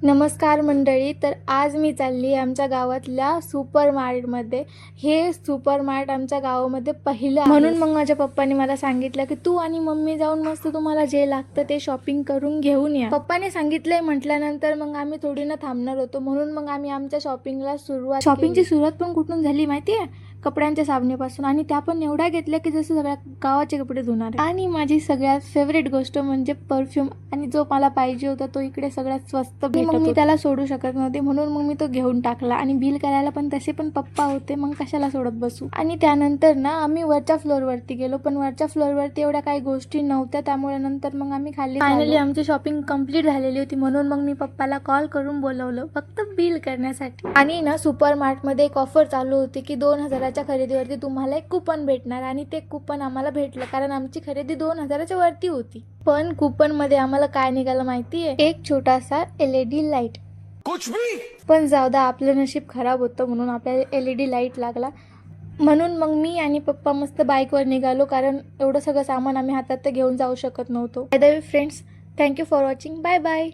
नमस्कार मंडळी. तर आज मी चालली आहे आमच्या गावातल्या सुपर मार्टमध्ये. हे सुपर मार्ट आमच्या गावामध्ये पहिलं आहे. म्हणून मग माझ्या पप्पांनी मला सांगितलं की तू आणि मम्मी जाऊन मस्त तुम्हाला जे लागतं ते शॉपिंग करून घेऊन या. पप्पाने सांगितलंय म्हटल्यानंतर मग आम्ही थोडी ना थांबणार होतो, म्हणून मग आम्ही आमच्या शॉपिंगला शॉपिंगची सुरुवात पण कुठून झाली माहिती आहे? कपड्यांच्या साबणीपासून. आणि त्या पण एवढ्या घेतल्या की जसं सगळ्या गावाचे कपडे धुणार. आणि माझी सगळ्यात फेवरेट गोष्ट म्हणजे परफ्यूम, आणि जो मला पाहिजे होता तो इकडे सगळ्यात स्वस्त भेटत होता. मी त्याला सोडू शकत नव्हते, म्हणून मग मी तो घेऊन टाकला. आणि बिल करायला पण तसे पण पप्पा होते, मग कशाला सोडत बसू. आणि त्यानंतर ना आम्ही वरच्या फ्लोअरवरती गेलो, पण वरच्या फ्लोअरवरती एवढ्या काही गोष्टी नव्हत्या, त्यामुळे नंतर मग आम्ही खाली. फायनली आमची शॉपिंग कंप्लीट झालेली होती, म्हणून मग मी पप्पाला कॉल करून बोलवलं फक्त बिल करण्यासाठी. आणि ना सुपर मार्टमध्ये एक ऑफर चालू होती की 2000च्या खरेदीवरती तुम्हाला एक कुपन भेटणार, आणि ते कुपन आम्हाला भेटलं कारण आमची खरेदी 2000च्या वरती होती. पण कुपन मध्ये आम्हाला काय निघालं माहितीये? एक छोटासा LED लाईट. कुछ भी. पण जाऊ द्या, आपलं नशीब खराब होतं म्हणून आपल्याला LED लाईट लागला. म्हणून मग मी आणि पप्पा मस्त बाईकवर निघालो, कारण एवढं सगळं सामान आम्ही हातात तर घेऊन जाऊ शकत नव्हतो. By the way friends, thank you for watching. Bye bye.